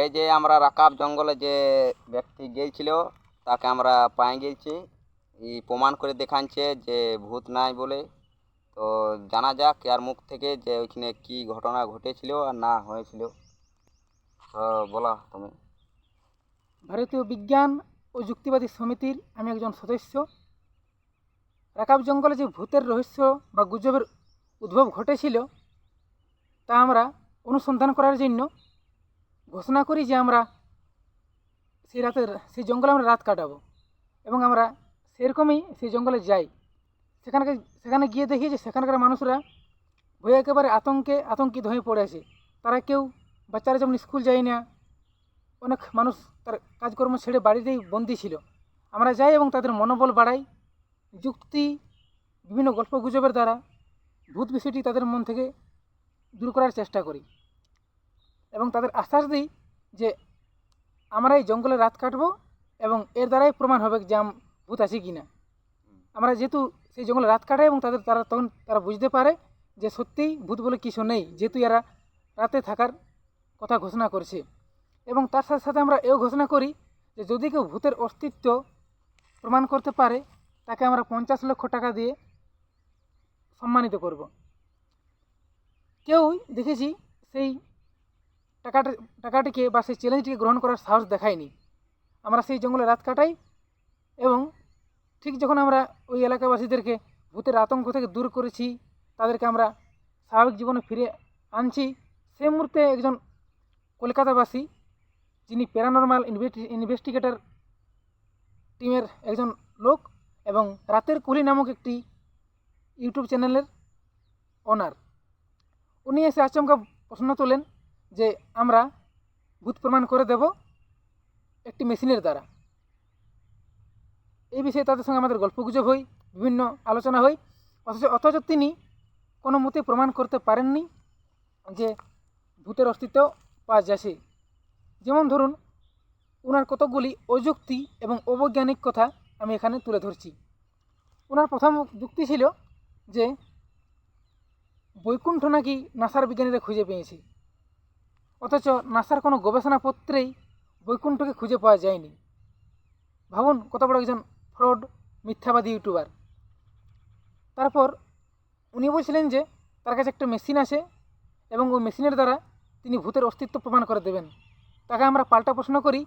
এই যে আমরা রাকাব জঙ্গলে যে ব্যক্তি গিয়েছিল তাকে আমরা পাই গেছি, এই প্রমাণ করে দেখাচ্ছে যে ভূত নাই বলে। তো জানা যাক ইয়ার মুখ থেকে যে ওইখানে কি ঘটনা ঘটেছিল আর না হয়েছিল। তো বলা তুমি। ভারতীয় বিজ্ঞান ও যুক্তিবাদী সমিতির আমি একজন সদস্য। রাকাব জঙ্গলে যে ভূতের রহস্য বা গুজবের উদ্ভব ঘটেছিল তা আমরা অনুসন্ধান করার জন্য ঘোষণা করি যে আমরা সেই জঙ্গলে আমরা রাত কাটাবো, এবং আমরা সেরকমই সেই জঙ্গলে যাই। সেখানে গিয়ে দেখি যে সেখানকার মানুষরা ভয়ে একেবারে আতঙ্কিত হয়ে পড়েছে। তারা কেউ, বাচ্চারা যেমন স্কুল যায় না, অনেক মানুষ তার কাজকর্ম ছেড়ে বাড়িতেই বন্দি ছিল। আমরা যাই এবং তাদের মনোবল বাড়াই, যুক্তি, বিভিন্ন গল্প গুজবের দ্বারা ভূত বিষয়টি তাদের মন থেকে দূর করার চেষ্টা করি এবং তাদের আশ্বাস দিই যে আমরা এই জঙ্গলে রাত কাটবো এবং এর দ্বারাই প্রমাণ হবে যে ভূত আছে কি না। আমরা যেহেতু সেই জঙ্গলে রাত কাটাই এবং তখন তারা বুঝতে পারে যে সত্যিই ভূত বলে কিছু নেই, যেহেতু এরা রাতে থাকার কথা ঘোষণা করছে। এবং তার সাথে সাথে আমরা এও ঘোষণা করি যে যদি কেউ ভূতের অস্তিত্ব প্রমাণ করতে পারে তাকে আমরা 50 লক্ষ টাকা দিয়ে সম্মানিত করব। কেউ দেখেছি সেই টাকাটিকে বা সেই চ্যালেঞ্জটিকে গ্রহণ করার সাহস দেখায়নি। আমরা সেই জঙ্গলে রাত কাটাই এবং ঠিক যখন আমরা ওই এলাকাবাসীদেরকে ভূতের আতঙ্ক থেকে দূর করেছি, তাদেরকে আমরা স্বাভাবিক জীবনে ফিরে আনছি, সেই মুহূর্তে একজন কলকাতাবাসী, যিনি প্যারানর্মাল ইনভেস্টিগেটর টিমের একজন লোক এবং রাতের কুলি নামক একটি ইউটিউব চ্যানেলের ওনার, উনি এসে আচমকা প্রশ্ন তোলেন যে আমরা ভূত প্রমাণ করে দেব একটি মেশিনের দ্বারা। এই বিষয়ে তাদের সঙ্গে আমাদের গল্পগুজব হয়, বিভিন্ন আলোচনা হয়, অথচ তিনি কোনো মতে প্রমাণ করতে পারেননি যে ভূতের অস্তিত্ব পাওয়া যাচ্ছে। যেমন ধরুন, ওনার কতকগুলি অযুক্তি এবং অবৈজ্ঞানিক কথা আমি এখানে তুলে ধরছি। ওনার প্রথম যুক্তি ছিল যে বৈকুণ্ঠ নাকি নাসার বিজ্ঞানীরা খুঁজে পেয়েছে, অথচ নাসার কোনো গবেষণাপত্রেই বৈকুণ্ঠকে খুঁজে পাওয়া যায়নি। ভাবুন কত বড় একজন ফ্রড, মিথ্যাবাদী ইউটিউবার। তারপর উনি বলছিলেন যে তার কাছে একটা মেশিন আছে এবং ওই মেশিনের দ্বারা তিনি ভূতের অস্তিত্ব প্রমাণ করে দেবেন। তাকে আমরা পাল্টা প্রশ্ন করি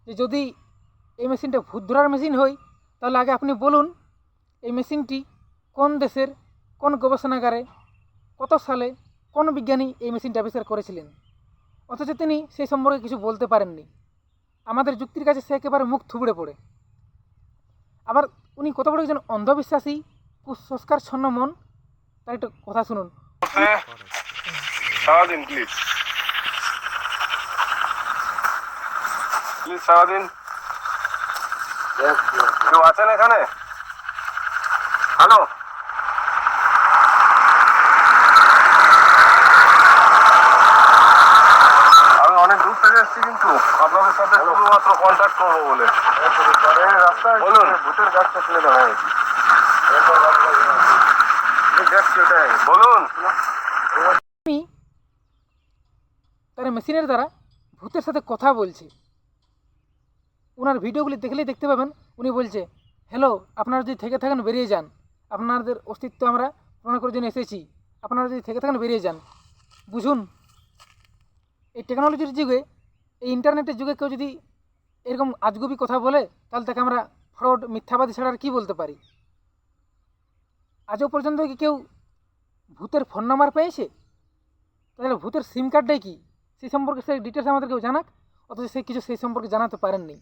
যে যদি এই মেশিনটা ভূত ধরার মেশিন হয় তাহলে আগে আপনি বলুন এই মেশিনটি কোন দেশের কোন গবেষণাগারে কত সালে কোন বিজ্ঞানী এই মেশিনটা আবিষ্কার করেছিলেন। অথচ তিনি সেই সম্পর্কে কিছু বলতে পারেননি। আমাদের যুক্তির কাছে সে একেবারে মুখ থুবড়ে পড়ে। আবার উনি কত বড় একজন অন্ধবিশ্বাসী, কুসংস্কার ছন্ন মন, তার একটা কথা শুনুন। সারাদিন প্লিজ সারাদিন কেউ আছেন এখানে? হ্যালো, আমি অনেক দূর থেকে এসেছি, কিন্তু আপনাদের সাথে শুধুমাত্র কন্ট্যাক্ট করবো বলে। রাস্তায় বলুন, ভূতের গাছটা তুলে দাঁড়ায় দেখছি, ওটাই বলুন। উনি তার মেশিনের দ্বারা ভূতের সাথে কথা বলছে। ওনার ভিডিওগুলি দেখলেই দেখতে পাবেন উনি বলছে, হ্যালো, আপনারা যদি থেকে থাকেন বেরিয়ে যান, আপনাদের অস্তিত্ব আমরা প্রমাণ করার জন্য এসেছি, আপনারা যদি থেকে থাকেন বেরিয়ে যান। বুঝুন, এই টেকনোলজির যুগে, এই ইন্টারনেটের যুগে কেউ যদি এরকম আজগুবি কথা বলে তাহলে তাকে আমরা ফ্রড, মিথ্যাবাদী ছাড়া আর কী বলতে পারি। আজও পর্যন্ত কি কেউ ভূতের ফোন নাম্বার পেয়েছে? তাহলে ভূতের সিম কার্ডটাই কি, সেই সম্পর্কে সেই ডিটেলস আমাদের কেউ জানাক, অথচ সে কিছু সেই সম্পর্কে জানাতে পারেননি।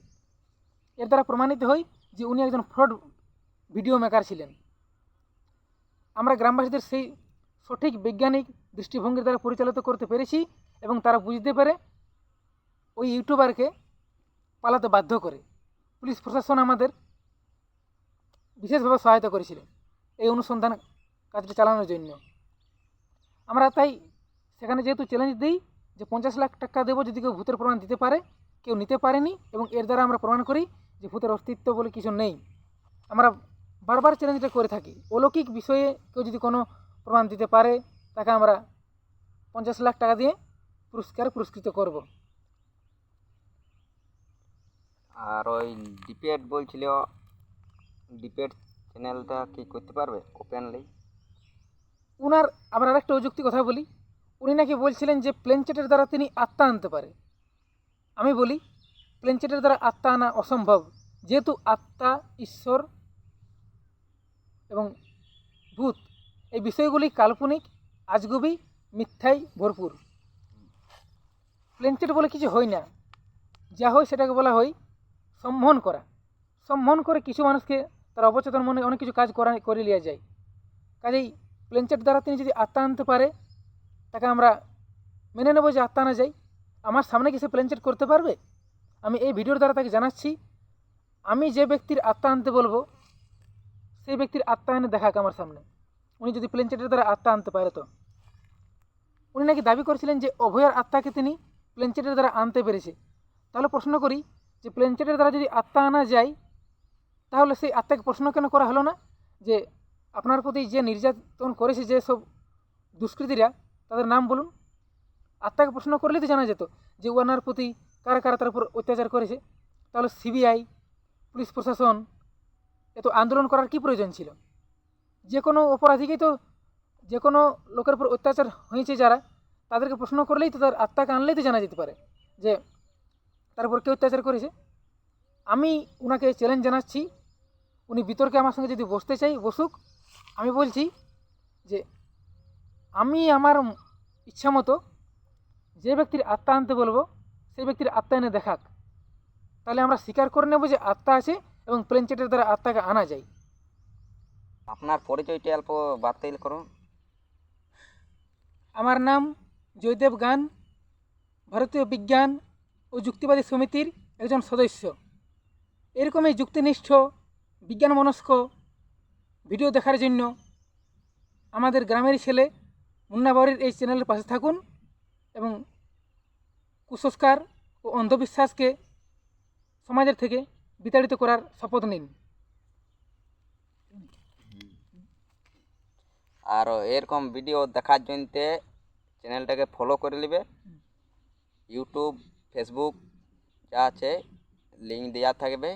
এর দ্বারা প্রমাণিত হয় যে উনি একজন ফ্রড ভিডিও মেকার ছিলেন। আমরা গ্রামবাসীদের সেই সঠিক বৈজ্ঞানিক দৃষ্টিভঙ্গির দ্বারা পরিচালিত করতে পেরেছি এবং তারা বুঝতে পেরে ওই ইউটিউবারকে পালাতে বাধ্য করে। পুলিশ প্রশাসন আমাদের বিশেষভাবে সহায়তা করেছিল এই অনুসন্ধান কাজটি চালানোর জন্য। আমরা তাই সেখানে যেহেতু চ্যালেঞ্জ দিই যে 50 লাখ টাকা দেবো যদি কেউ ভূতের প্রমাণ দিতে পারে, কেউ নিতে পারেনি এবং এর দ্বারা আমরা প্রমাণ করি যে ভূতের অস্তিত্ব বলে কিছু নেই। আমরা বারবার চ্যালেঞ্জটা করে থাকি। অলৌকিক বিষয়ে কেউ যদি কোনো প্রমাণ দিতে পারে তাকে আমরা 50 লাখ টাকা দিয়ে পুরস্কৃত করব। আর ওই ডিবেট বলছিল, ডিবেট চ্যানেলটা কি করতে পারবে ওপেনলি? উনার আবার আরেকটা যুক্তি কথা বলি, উনি নাকি বলছিলেন যে প্লেনচেটের দ্বারা তিনি আত্মা আনতে পারে। আমি বলি প্লেনচেটের দ্বারা আত্মা আনা অসম্ভব, যেহেতু আত্মা, ঈশ্বর এবং ভূত এই বিষয়গুলি কাল্পনিক, আজগুবি, মিথ্যায় ভরপুর। প্লেনচেট বলে কিছু হয় না, যা হয় সেটাকে বলা হয় সম্মোহন করা। সম্মোহন করে কিছু মানুষকে তার অবচেতন মনে অনেক কিছু কাজ করে নেওয়া যায়। কাজেই প্লেনচেট দ্বারা তিনি যদি আত্মা আনতে পারে, তাকে আমরা মেনে নেব যে আত্মা আনা যায়। আমার সামনে কি সে প্লেনচেট করতে পারবে? আমি এই ভিডিওর দ্বারা তাকে জানাচ্ছি, আমি যে ব্যক্তির আত্মা আনতে বলবো সেই ব্যক্তির আত্মা এনে দেখাক আমার সামনে, উনি যদি প্লেনচেটের দ্বারা আত্মা আনতে পারে। তো উনি নাকি দাবি করেছিলেন যে অভয়ার আত্মাকে তিনি প্লেনচেটের দ্বারা আনতে পেরেছে। তাহলে প্রশ্ন করি যে প্লেনচেটের দ্বারা যদি আত্মা আনা যায়, তাহলে সেই আত্মাকে প্রশ্ন কেন করা হলো না যে আপনার প্রতি যে নির্যাতন করেছে যে সব দুষ্কৃতীরা, তাদের নাম বলুন? আত্মাকে প্রশ্ন করলেই তো জানা যেত যে ওনার প্রতি কারা কারা তার উপর অত্যাচার করেছে। তাহলে সিবিআই, পুলিশ প্রশাসন এত আন্দোলন করার কি প্রয়োজন ছিল? যে কোনো অপরাধীকেই তো, যে কোনো লোকের উপর অত্যাচার হয়েছে যারা, তাদেরকে প্রশ্ন করলেই তো, তার আত্মাকে আনলেই তো জানা যেতে পারে যে তার উপর কে অত্যাচার করেছে। আমি ওনাকে চ্যালেঞ্জ জানাচ্ছি, উনি বিতর্কে আমার সঙ্গে যদি বসতে চাই বসুক। আমি বলছি যে আমি আমার ইচ্ছা মতো যে ব্যক্তির আত্মা আনতে বলবো সেই ব্যক্তির আত্মা এনে দেখাক, তাহলে আমরা স্বীকার করে নেব যে আত্মা আছে এবং প্লেনচেটের দ্বারা আত্মাকে আনা যায়। আপনার পরিচয়টা অল্প বাতিল করুন। আমার নাম জয়দেব গান, ভারতীয় বিজ্ঞান ও যুক্তিবাদী সমিতির একজন সদস্য। এরকমই যুক্তিনিষ্ঠ, বিজ্ঞানমনস্ক ভিডিও দেখার জন্য আমাদের গ্রামের ছেলে মুন্নাবাড়ির এই চ্যানেলের পাশে থাকুন এবং কুসংস্কার ও অন্ধবিশ্বাসকে সমাজের থেকে বিতাড়িত করার শপথ নিন। আর এরকম ভিডিও দেখার জন্য চ্যানেলটাকে ফলো করে নেবে। ইউটিউব, ফেসবুক যা আছে লিঙ্ক দেওয়া থাকবে।